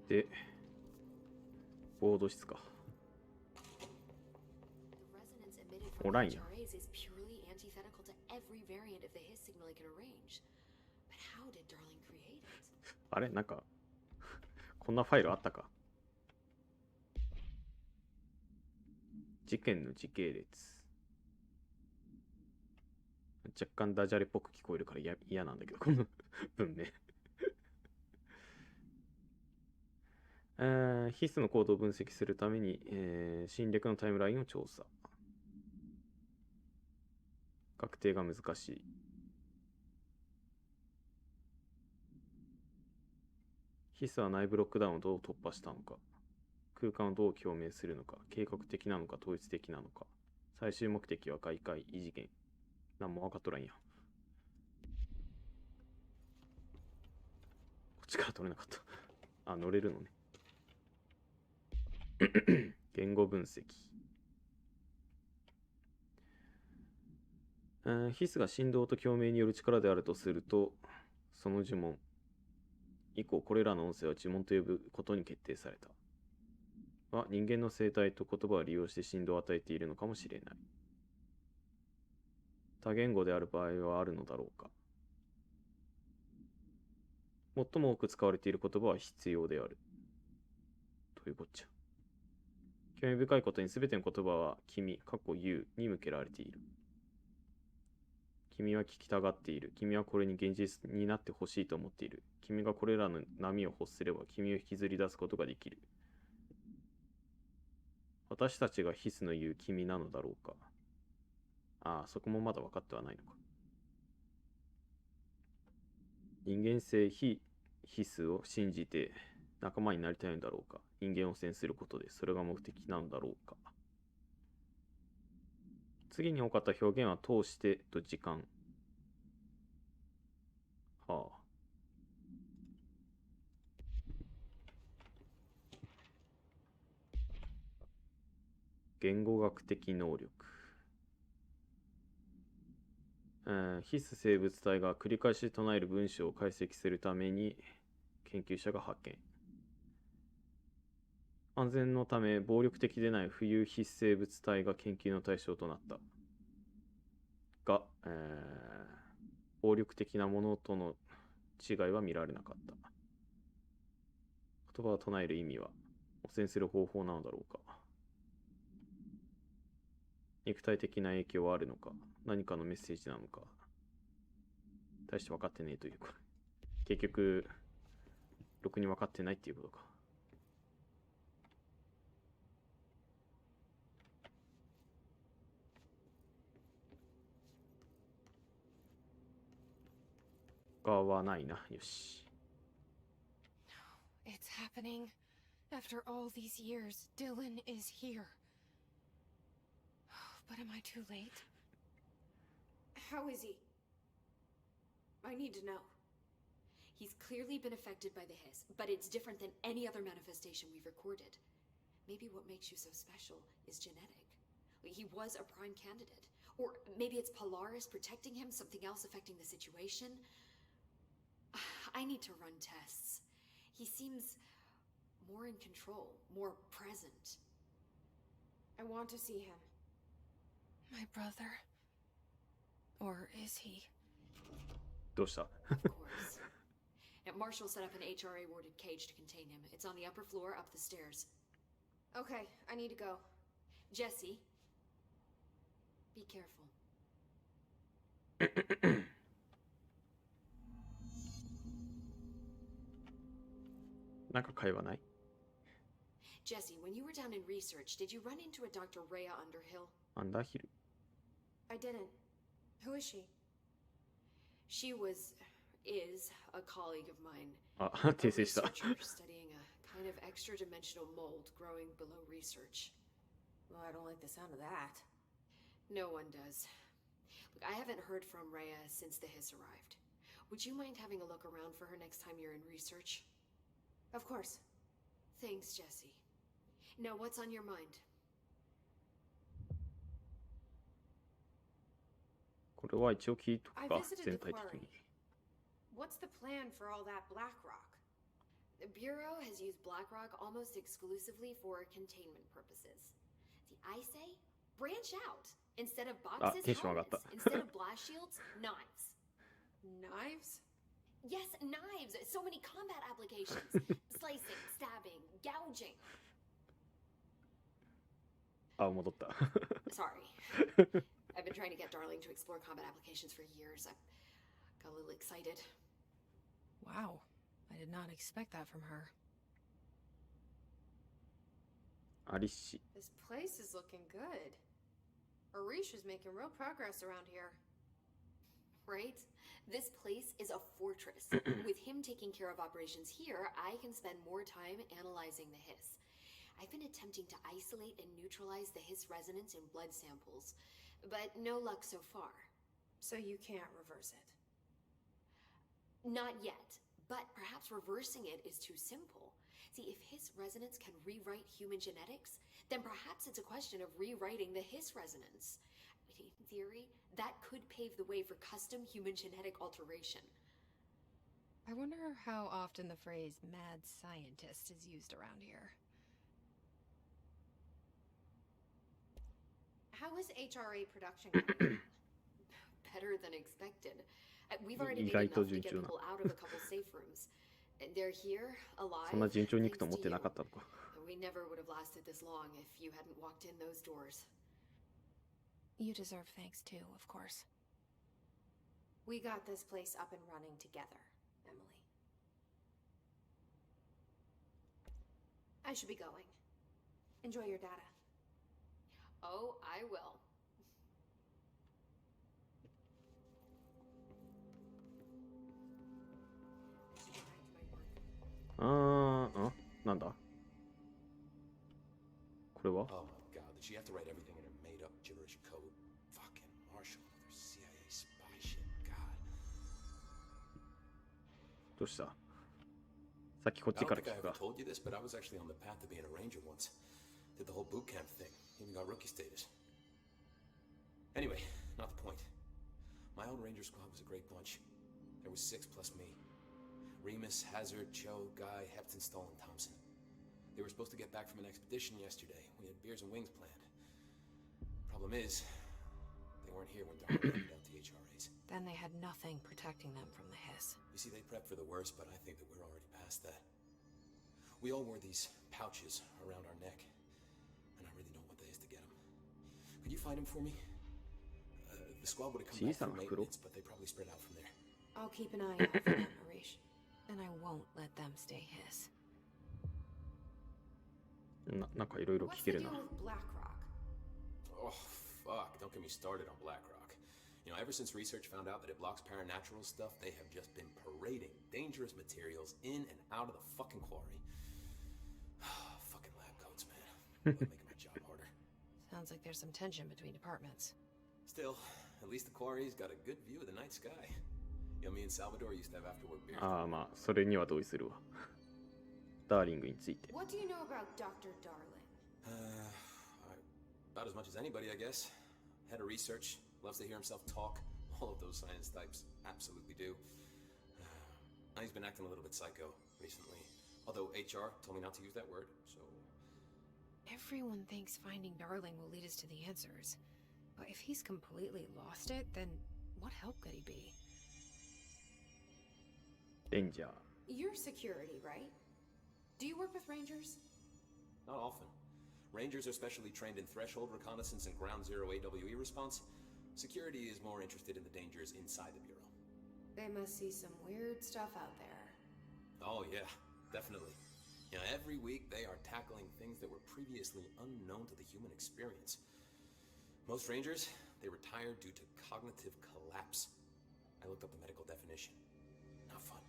で、ボード室か。おらんや。あれなんか、こんなファイルあったか。事件の時系列。若干ダジャレっぽく聞こえるから嫌なんだけど、この文明。ヒスのコードを分析するために、侵略のタイムラインを調査。確定が難しい。ヒスは内部ロックダウンをどう突破したのか。空間をどう共鳴するのか。計画的なのか統一的なのか。最終目的は外界異次元。なんも分かっとらんや。こっちから取れなかった。あ、乗れるのね。言語分析。ヒスが振動と共鳴による力であるとすると、その呪文。以降、これらの音声は呪文と呼ぶことに決定された。は、人間の生態と言葉を利用して振動を与えているのかもしれない。多言語である場合はあるのだろうか。最も多く使われている言葉は必要である。というこっちゃ。興味深いことに全ての言葉は君、you に向けられている。君は聞きたがっている。君はこれに現実になってほしいと思っている。君がこれらの波を欲すれば君を引きずり出すことができる。私たちがヒスの言う君なのだろうか。ああ、そこもまだ分かってはないのか。人間性非ヒスを信じて仲間になりたいのだろうか。人間を制することでそれが目的なのだろうか。次に多かった表現は通してと時間。はあ。言語学的能力。必須生物体が繰り返し唱える文章を解析するために研究者が発見。安全のため暴力的でない浮遊必須生物体が研究の対象となった。が、暴力的なものとの違いは見られなかった。言葉を唱える意味は汚染する方法なのだろうか。肉体的な影響はあるのか、何かのメッセージなのか、大して分かってねえというか、結局、ろくに分かってないっていうことか。他はないな、よし。It's happening. After all these years, Dylan is here. But am I too late? How is he? I need to know. He's clearly been affected by the hiss, but it's different than any other manifestation we've recorded. Maybe what makes you so special is genetic. He was a prime candidate. Or maybe it's Polaris protecting him, something else affecting the situation. I need to run tests. He seems more in control, more present. I want to see him. My brother? Or is he? どうした？ Of course. And Marshall set up an HRA-warded cage to contain him. It's on the upper floor, up the stairs. Okay, I need to go. Jesse, be careful. なんか会話ない？ Jesse, when you were down in research, did you run into a Dr. Rhea Underhill? アンダーヒル。 I didn't. Who is she? She is a colleague of mine. あ、 A 訂正した。 researcher studying a kind of extra-dimensional mold growing below research. Well, I don't like the sound of that. No one does. Look, I haven't heard from Rhea since the hiss arrived. Would you mind having a look around for her next time you're in research? Of course. Thanks, Jesse. Now, what's on your mind? これは一応聞いとく I か、 visited 全 the 体的 quarry. に。 What's the plan for all that black rock? The Bureau has used BlackRock almost exclusively for containment purposes. See, I say branch out. Instead of boxes, helmets. Instead of blast shields, knives. Knives? Yes, knives. So many combat applications. Slicing, stabbing, gouging. あ、戻った。 Sorry. I've been trying to get Darling to explore combat applications for years. I got a little excited. Wow. I did not expect that from her. アリッシ。 This place is looking good. Arish is making real progress around here. Right? This place is a fortress. With him taking care of operations here, I can spend more time analyzing the hiss. I've been attempting to isolate and neutralize the hiss resonance in blood samples, but no luck so far. So you can't reverse it. Not yet, but perhaps reversing it is too simple. See, if hiss resonance can rewrite human genetics, then perhaps it's a question of rewriting the hiss resonance. In theory, that could pave the way for custom human genetic alteration. I wonder how often the phrase mad scientist is used around here. How is HRA production going? Better than expected. We've already made enough to get people out of a couple safe rooms. They're here, alive. そんな順調にいくと思ってなかったのか。 We never would have lasted this long if you hadn't walked in those doors. You deserve thanks too, of course. We got this place up and running together, Emily. I should be going. Enjoy your data. Oh, I will. なんだこれは Oh my god, did she have to write everything in her made-up gibberish code? Fucking Marshall, another CIA spy shit, god. どうしたさっきこっち I か don't ら think 聞 I く ever か told you this, but I was actually on the path to being a ranger once. Did the whole boot camp thing, even got rookie status. Anyway, not the point. My old ranger squad was a great bunch. There was 6 plus me. Remus, Hazard, Cho, Guy, Hepton, Stoll, and Thompson. They were supposed to get back from an expedition yesterday. We had beers and wings planned. Problem is, they weren't here when Darwin handed out the HRAs. Then they had nothing protecting them from the hiss. You see, they prepped for the worst, but I think that we're already past that. We all wore these pouches around our neck, and I really don't want the hiss to get them. Could you find them for me? The squad would have come back from maintenance, but they probably spread out from there. I'll keep an eye out for them, Arish. And I won't let them stay his. なんかいろいろ What's 聞け the る deal な with BlackRock? Oh, fuck. Don't get me started on BlackRock. You know, ever since research found out that it blocks paranatural stuff, they have just been parading dangerous materials in and out of the fucking quarry. Fucking lab coats, man. They're making my job harder. Sounds like there's some tension between departments. Still, at least the quarry's got a good view of the night sky. You know, me and Salvador used to have after work beers. ああまあそれには同意するわダーリングについて What do you know about Dr. Darling? About as much as anybody, I guess. Head of research, loves to hear himself talk. All of those science types absolutely do. He's been acting a little bit psycho recently. Although HR told me not to use that word, so... Everyone thinks finding Darling will lead us to the answers. But if he's completely lost it, then what help could he be? レンジャー You're security, right? Do you work with Rangers? Not often. Rangers are specially trained in threshold reconnaissance and ground zero AWE response. Security is more interested in the dangers inside the Bureau. They must see some weird stuff out there. Oh yeah, definitely. You know, every week they are tackling things that were previously unknown to the human experience. Most Rangers, they retired due to cognitive collapse. I looked up the medical definition. Not fun.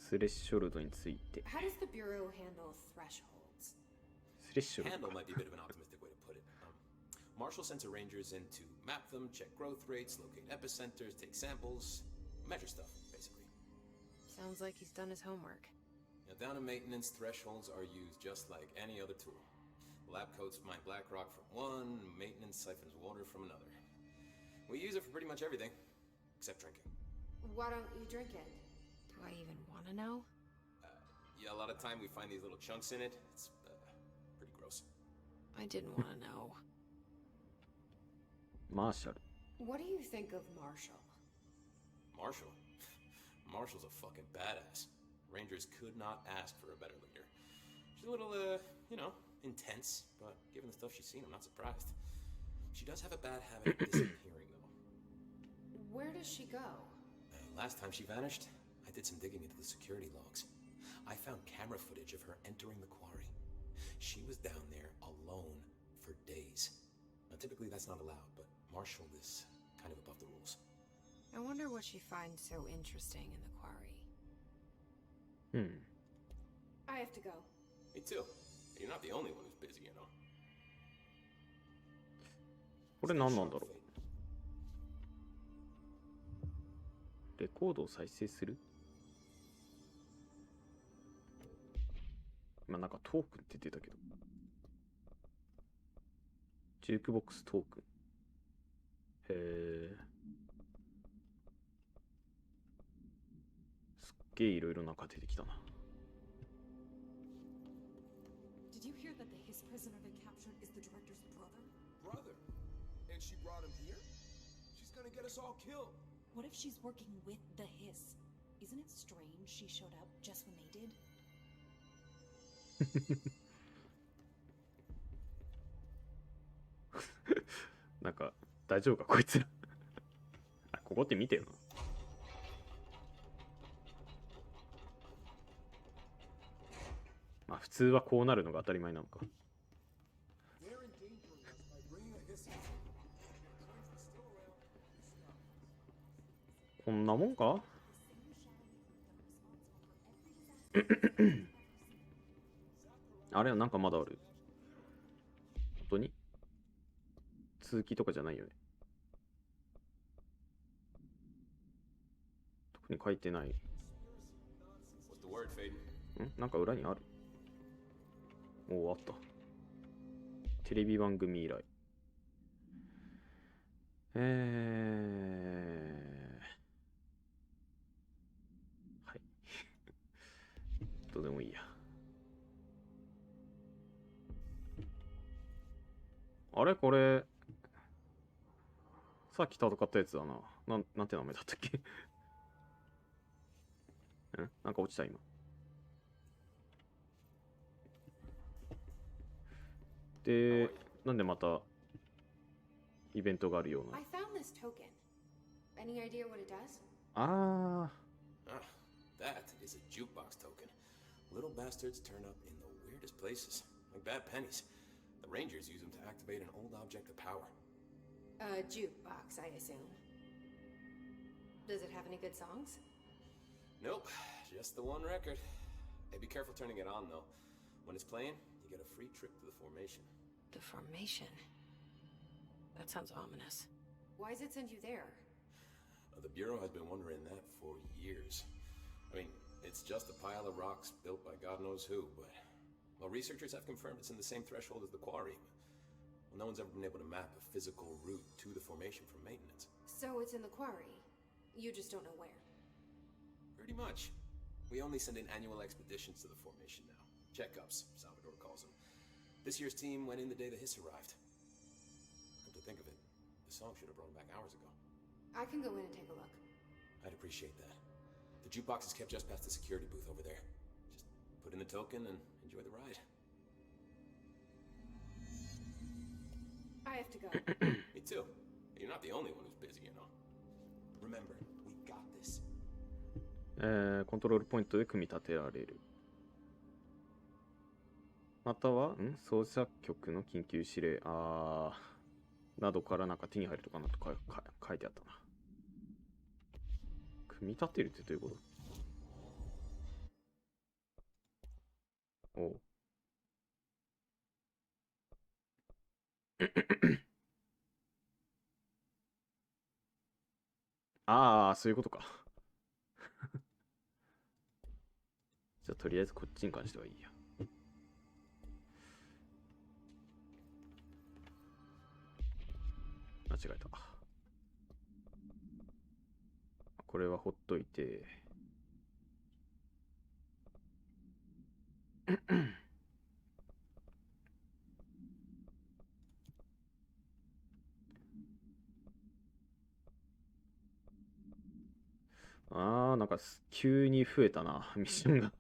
スレッショルドについて How does the Bureau handle thresholds? スレッショル Handle ド might be a bit of an optimistic way to put it. Marshall sends her Rangers in to map them, check growth rates, locate epicenters, take samples, measure stuff, basically. Sounds like he's done his homework. Now, down in maintenance, thresholds are used just like any other tool. Lab coats mine black rock from one, maintenance siphons water from another. We use it for pretty much everything, except drinking. Why don't you drink it? Do I even want to know? Yeah, a lot of time we find these little chunks in it. It's pretty gross. I didn't want to know. マーシャル。 What do you think of Marshall? Marshall? Marshall's a fucking badass. Rangers could not ask for a better leader. She's a little, intense, but given the stuff she's seen, I'm not surprised. She does have a bad habit of disappearing, though. Where does she go? Last time she vanished, I did some digging into the security logs. I found camera footage of her entering the quarry. She was down there alone for days. Now, typically that's not allowed, but Marshall is kind of above the rules. I wonder what she finds so interesting in the quarry. うん。 I have to go. Me too. You're not the only one who's busy, you know. これ何なんだろう。レコードを再生する。まあなんかトークンって出たけど。ジュークボックストークン。へえ。すっげえいろいろなんか出てきたな。Did you hear that the his prisoner they captured is the director's brother? Brother? And she brought him here? She's gonna get us all killed. What if she's working with the hiss? Isn't it strange she showed up just when they did? なんか大丈夫かこいつら。あ、ここって見てよな。まあ普通はこうなるのが当たり前なのか。 They're endangering us by bringing a hiss in. Trains are still around. こんなもんか。あれはなんかまだある。本当に続きとかじゃないよね。特に書いてない。 What's the word, Faden? んなんか裏にある。おお、あった。テレビ番組以来。はい。どうでもいいや。あれこれ、さっき戦ったやつだな。なんて名前だったっけ。なんか落ちた今。で、なんでまたイベントがあるような。I found this token. Any idea what it does? あ Ah, that is a jukebox token. Little bastards turn up in the weirdest places, like bad pennies. The Rangers use them to activate an old object of power. A jukebox, I assume. Does it have any good songs? Nope, just the one record. Hey, be careful turning it on, though. When it's playing, you get a free trip to the formation. The formation. That sounds ominous. Why does it send you there? The Bureau has been wondering that for years. I mean, it's just a pile of rocks built by God knows who, but... Well, researchers have confirmed it's in the same threshold as the quarry. Well, no one's ever been able to map a physical route to the formation for maintenance. So it's in the quarry. You just don't know where. Pretty much. We only send in annual expeditions to the formation now. Checkups, Salvador calls them. This year's team went in the day the hiss arrived. Come to think of it, the song should have brought them back hours ago. I can go in and take a look. I'd appreciate that. The jukebox is kept just past the security booth over there. Just put in the token and enjoy the ride. I have to go. Me too. You're not the only one who's busy, you know. Remember, we got this. コントロールポイントで組み立てられる。または、操作局の緊急指令、などからなんか手に入るとかなと書いてあったな。組み立てるってどういうこと？おう。ああ、そういうことか。じゃあとりあえずこっちに関してはいいや。間違えた。これはほっといて、なんか急に増えたな、ミッションが。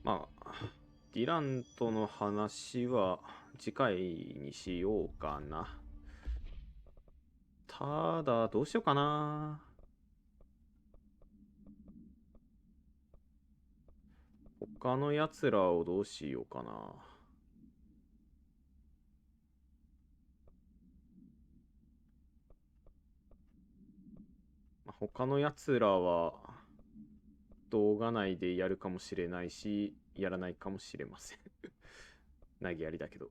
まあ、ディランとの話は次回にしようかな。ただ、どうしようかな。他のやつらをどうしようかな。他のやつらは動画内でやるかもしれないし、やらないかもしれません。投げやりだけど。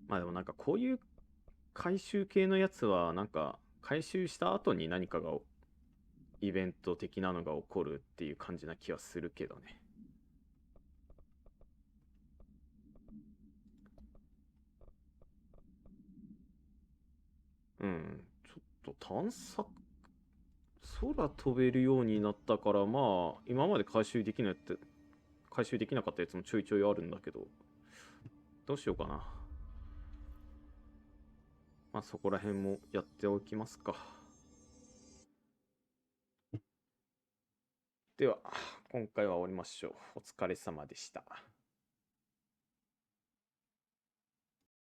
まあでもなんかこういう回収系のやつはなんか回収した後に何かがイベント的なのが起こるっていう感じな気はするけどね。ちょっと探索、空飛べるようになったから、まあ今まで回収できなかったやつもちょいちょいあるんだけど、どうしようかな。まあそこら辺もやっておきますか。では今回は終わりましょう。お疲れ様でした。